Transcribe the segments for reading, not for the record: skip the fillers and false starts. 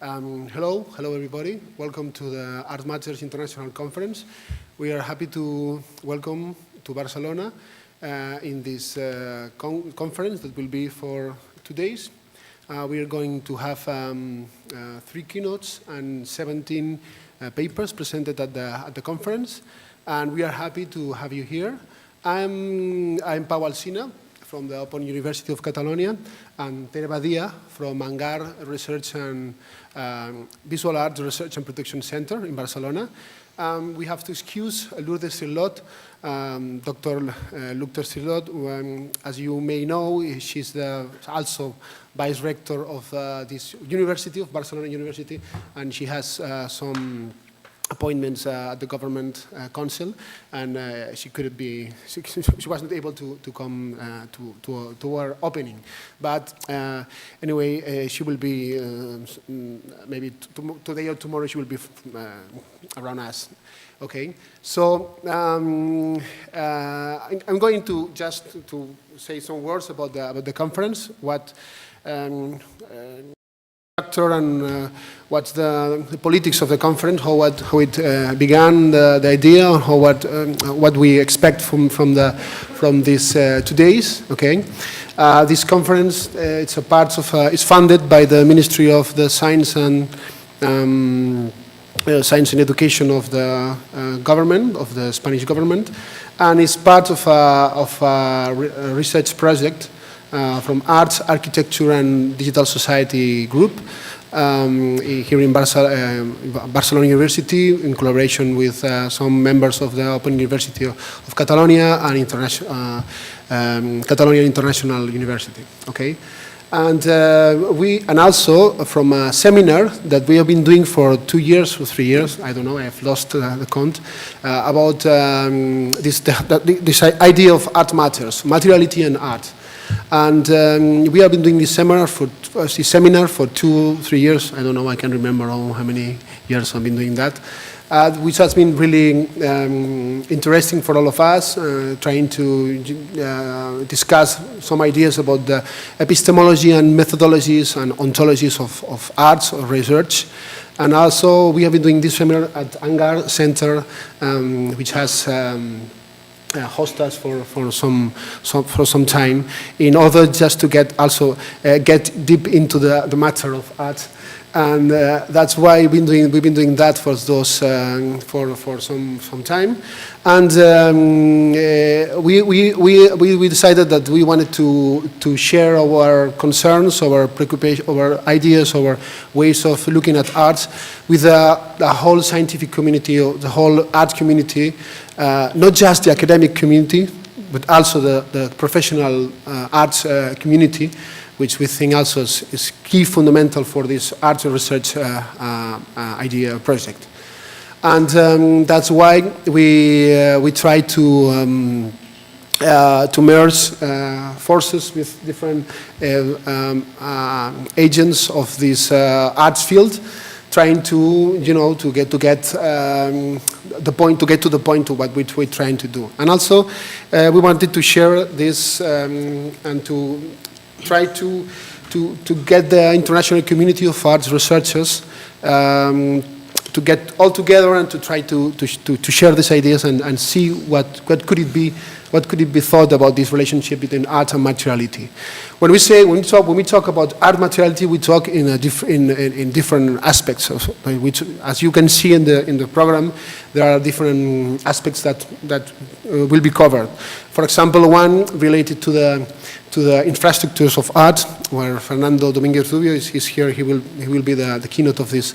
Hello everybody. Welcome to the Art Matters International Conference. We are happy to welcome to Barcelona in this conference that will be for 2 days. We are going to have 3 keynotes and 17 papers presented at the conference, and we are happy to have you here. I'm Pau Alsina from the Open University of Catalonia, and Tere Badia from Hangar Research and Visual Arts Research and Protection Center in Barcelona. We have to excuse Lourdes Sirlot, Dr. Lourdes Sirlot. As you may know, she's also vice rector of this university, of Barcelona University, and she has some appointments at the government council, and she couldn't be, she wasn't able to come to our opening. But anyway, she will be, maybe today or tomorrow, she will be around us. Okay, so I'm going to just to say some words about the conference, what and what's the politics of the conference, how it began, the idea, what we expect from these 2 days. Okay, this conference it's a part of it's funded by the Ministry of the Science and Education of the government, of the Spanish government, and it's part of a research project from Arts, Architecture and Digital Society group here in Barcelona University, in collaboration with some members of the Open University of Catalonia and Catalonia International University. Okay, and also from a seminar that we have been doing for 2 years or 3 years, I don't know, I have lost the count, about this idea of art matters, materiality and art. And we have been doing this seminar for 2-3 years. I don't know, I can't remember how many years I've been doing that, which has been really interesting for all of us, trying to discuss some ideas about the epistemology and methodologies and ontologies of arts or research. And also, we have been doing this seminar at Hangar Center, which has host us for some time, in order just to get deep into the matter of art, and that's why we've been doing that for some time, and we decided that we wanted to share our concerns, our preoccupations, our ideas, our ways of looking at art with the whole scientific community, the whole art community. Not just the academic community, but also the professional arts community, which we think also is key fundamental for this art research idea project. And that's why we try to merge forces with different agents of this arts field, trying to get to the point of what we're trying to do. And also we wanted to share this and to try to get the international community of arts researchers to get all together and to try to share these ideas and see what could it be thought about this relationship between art and materiality. When we talk about art materiality, we talk in different aspects of which, as you can see in the program, there are different aspects that will be covered. For example, one related to the infrastructures of art, where Fernando Domínguez Rubio is here. He will be the keynote of this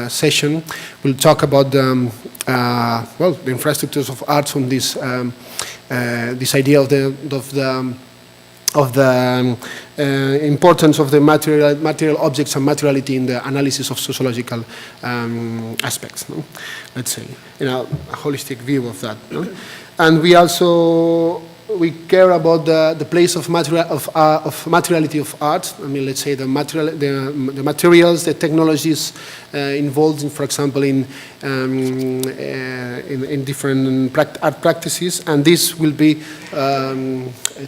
session. We'll talk about the infrastructures of art from this idea of the importance of the material objects and materiality in the analysis of sociological aspects. No? Let's say, a holistic view of that. No? And we care about the place of materiality of art. I mean, let's say the materials, the technologies involved in, for example, in different art practices. And this will be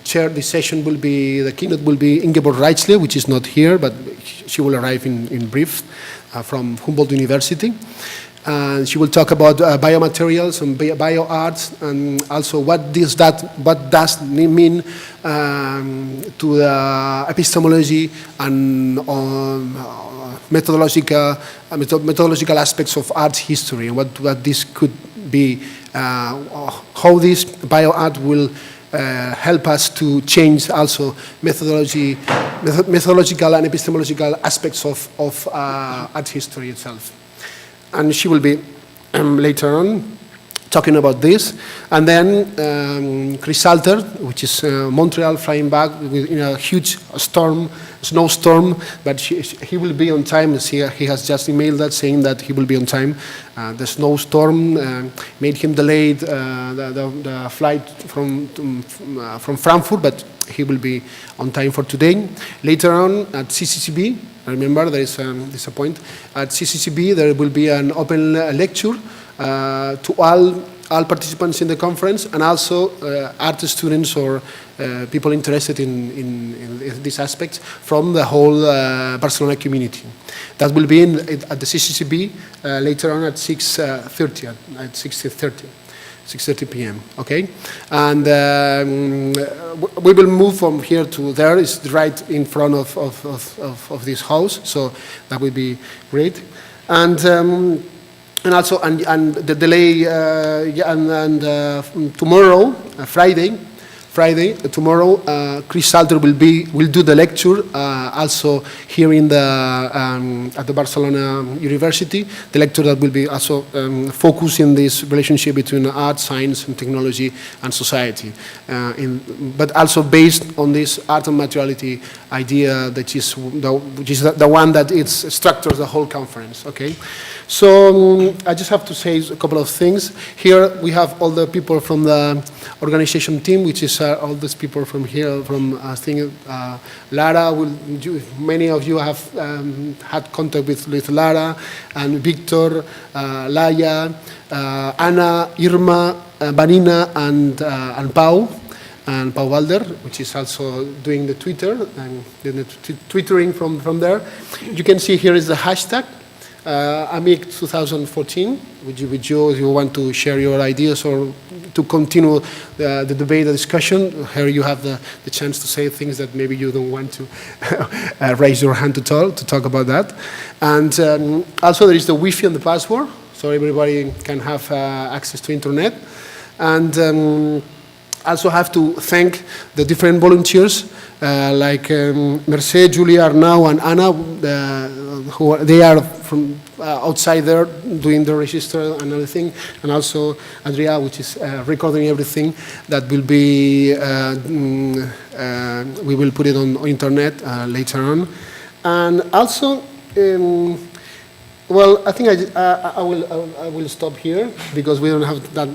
chaired. This session will be, the keynote will be Ingeborg Reitzle, which is not here, but she will arrive in brief from Humboldt University. And she will talk about biomaterials and bioarts, and also what does it mean to the epistemology and methodological aspects of art history, and what this could be, how this bioart will help us to change also methodological and epistemological aspects of art history itself. And she will be later on talking about this. And then Chris Salter, which is Montreal, flying back in a huge snowstorm, but he will be on time. He has just emailed that saying that he will be on time. The snowstorm made him delayed the flight from Frankfurt, but he will be on time for today. Later on at CCCB, remember there is a point, at CCCB there will be an open lecture to all participants in the conference, and also art students or people interested in these aspects from the whole Barcelona community. That will be at the CCCB later on at 6:30 p.m. Okay, and we will move from here to there. It's right in front of this house, so that will be great. And also the delay tomorrow, Friday, tomorrow, Chris Salter will do the lecture also here in at the Barcelona University. The lecture that will be also focusing this relationship between art, science, and technology and society, but also based on this art and materiality idea, which is the one that structures the whole conference. Okay. So I just have to say a couple of things. Here we have all the people from the organization team, which is all these people from here, from I think Lara. Many of you have had contact with Lara and Victor, Laia, Anna, Irma, Vanina, and Pau. And Pau Alder, which is also doing the Twitter and doing the twittering from there. You can see here is the hashtag. AMIC 2014, with you, if you want to share your ideas or to continue the debate, the discussion. Here you have the chance to say things that maybe you don't want to raise your hand to talk about that. And also there is the Wi-Fi and the password, so everybody can have access to internet. And also have to thank the different volunteers like Merced, Julia, Arnau, and Anna, they are from outside there doing the register and everything, and also Andrea, which is recording everything that will be, we will put it on internet later on. And also, well, I think I will stop here because we don't have that.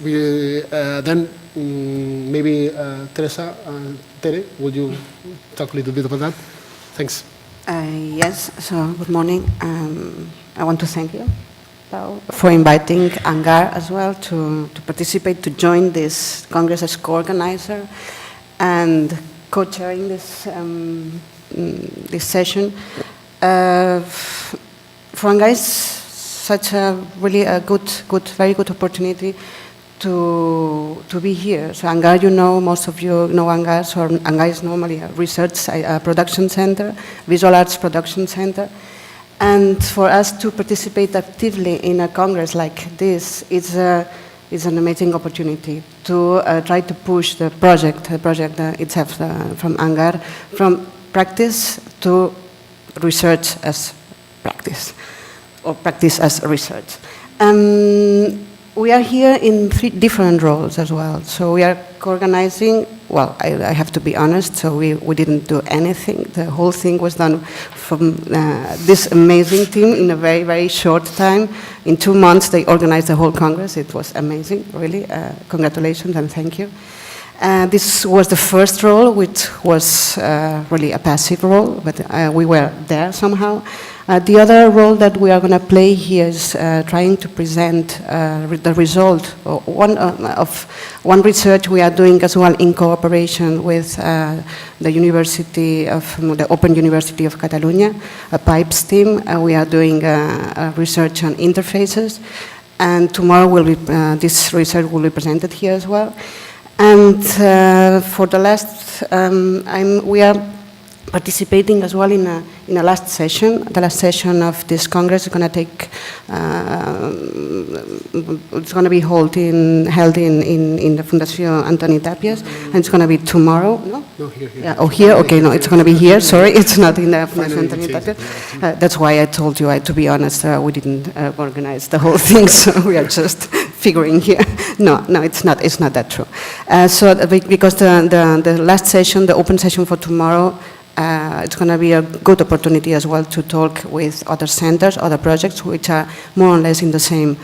Then maybe Teresa, Tere, would you talk a little bit about that? Thanks. Yes, so good morning. I want to thank you, Pau, for inviting Hangar as well to participate, to join this Congress as co-organizer and co-chairing this session. For Hangar, it's such a really very good opportunity to be here. So Hangar, you know, most of you know Hangar. So Hangar is normally a research production center, visual arts production center. And for us to participate actively in a congress like this is an amazing opportunity to try to push the project itself from Hangar, from practice to research as practice, or practice as research. We are here in 3 different roles as well. So we are co-organizing, well, I have to be honest, so we didn't do anything. The whole thing was done from this amazing team in a very, very short time. In 2 months, they organized the whole Congress. It was amazing, really. Congratulations and thank you. This was the first role, which was really a passive role, but we were there somehow. The other role that we are going to play here is trying to present the result of one research we are doing as well in cooperation with the Open University of Catalonia, a PIPES team. We are doing research on interfaces, and tomorrow this research will be presented here as well. And for the last, we are participating as well in a last session. The last session of this Congress is going to take, it's going to be held in the Fundación Antoni Tapias, and it's going to be tomorrow, no? No, here. Yeah, oh, here? Okay, no, it's going to be here, sorry, it's not in the Fundación Antoni Tapias. That's why I told you, to be honest, we didn't organize the whole thing, so we are just figuring here. No, it's not that true. Because the last session, the open session for tomorrow, it's going to be a good opportunity as well to talk with other centers, other projects, which are more or less in the same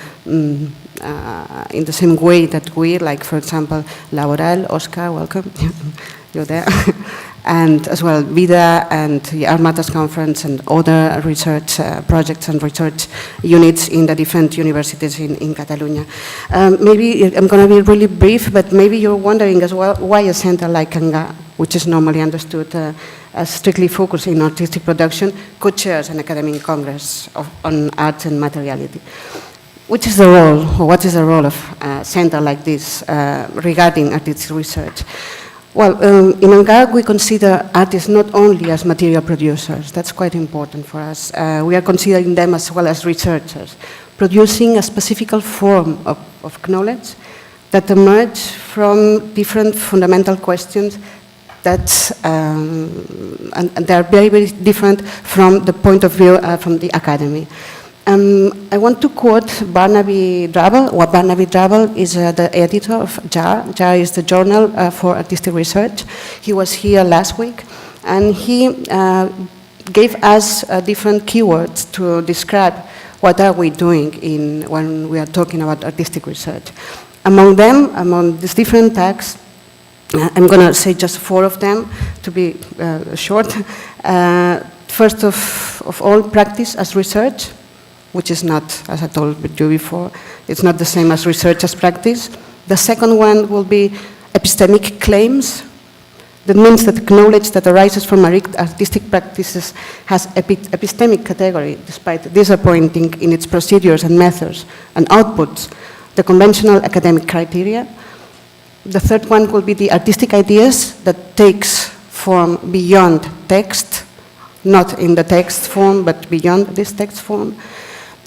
way that we, like for example, Laboral, Oscar, welcome, you're there, and as well Badia and the Armatas Conference and other research projects and research units in the different universities in Catalonia. Maybe I'm going to be really brief, but maybe you're wondering as well why a center like Hangar, which is normally understood as strictly focused in artistic production, co-chairs an academic congress on arts and materiality. What is the role of a center like this regarding artistic research? Well, in Hangar, we consider artists not only as material producers. That's quite important for us. We are considering them as well as researchers, producing a specific form of knowledge that emerge from different fundamental questions that and they are very, very different from the point of view from the academy. I want to quote Barnaby Drabble. Barnaby Drabble is the editor of JAR. JAR is the Journal for Artistic Research. He was here last week, and he gave us different keywords to describe what are we doing when we are talking about artistic research. Among these different tags, I'm going to say just 4 of them to be short. First of all, practice as research, which is not, as I told you before, it's not the same as research as practice. The second one will be epistemic claims. That means that knowledge that arises from artistic practices has epistemic category, despite disappointing in its procedures and methods and outputs the conventional academic criteria. The third one will be the artistic ideas that takes form beyond text, not in the text form, but beyond this text form.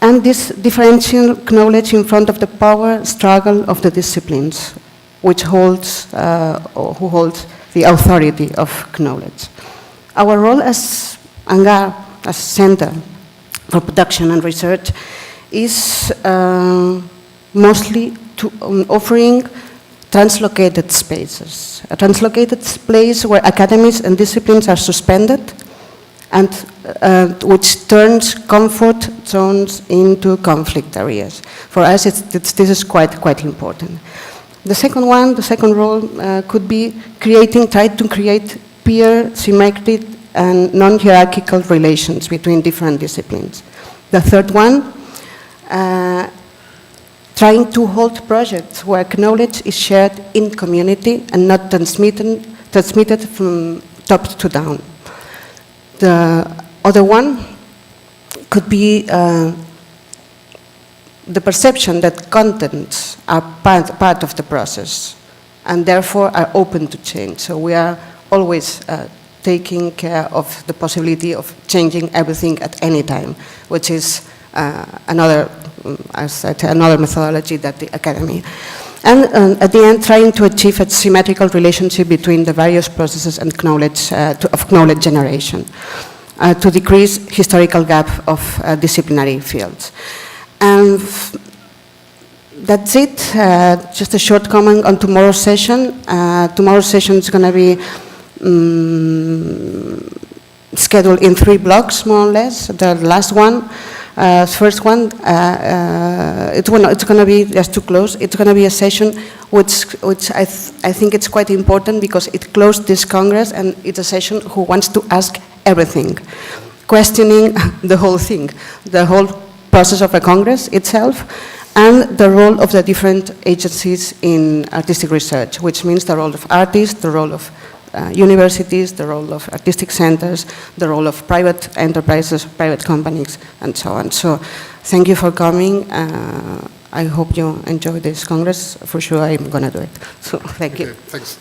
And this differential knowledge in front of the power struggle of the disciplines, which holds, or who holds the authority of knowledge. Our role as Hangar, as Center for Production and Research, is mostly offering translocated spaces. A translocated place where academies and disciplines are suspended and which turns comfort zones into conflict areas. For us, this is quite important. The second role could be trying to create peer, symmetric, and non-hierarchical relations between different disciplines. The third one, trying to hold projects where knowledge is shared in community and not transmitted from top to down. The other one could be the perception that contents are part of the process and therefore are open to change. So we are always taking care of the possibility of changing everything at any time, which is another methodology that the academy. And at the end, trying to achieve a symmetrical relationship between the various processes and knowledge, of knowledge generation, to decrease historical gap of disciplinary fields. And that's it. Just a short comment on tomorrow's session. Tomorrow's session is going to be scheduled in 3 blocks, more or less. The last one, first one, it's going to be, just to close, it's going to be a session which I think it's quite important because it closed this Congress and it's a session who wants to ask everything. questioning the whole thing, the whole process of a Congress itself, and the role of the different agencies in artistic research, which means the role of artists, the role of universities, the role of artistic centers, the role of private enterprises, private companies, and so on. So thank you for coming. I hope you enjoy this Congress. For sure, I'm going to do it. So thank you. Thanks.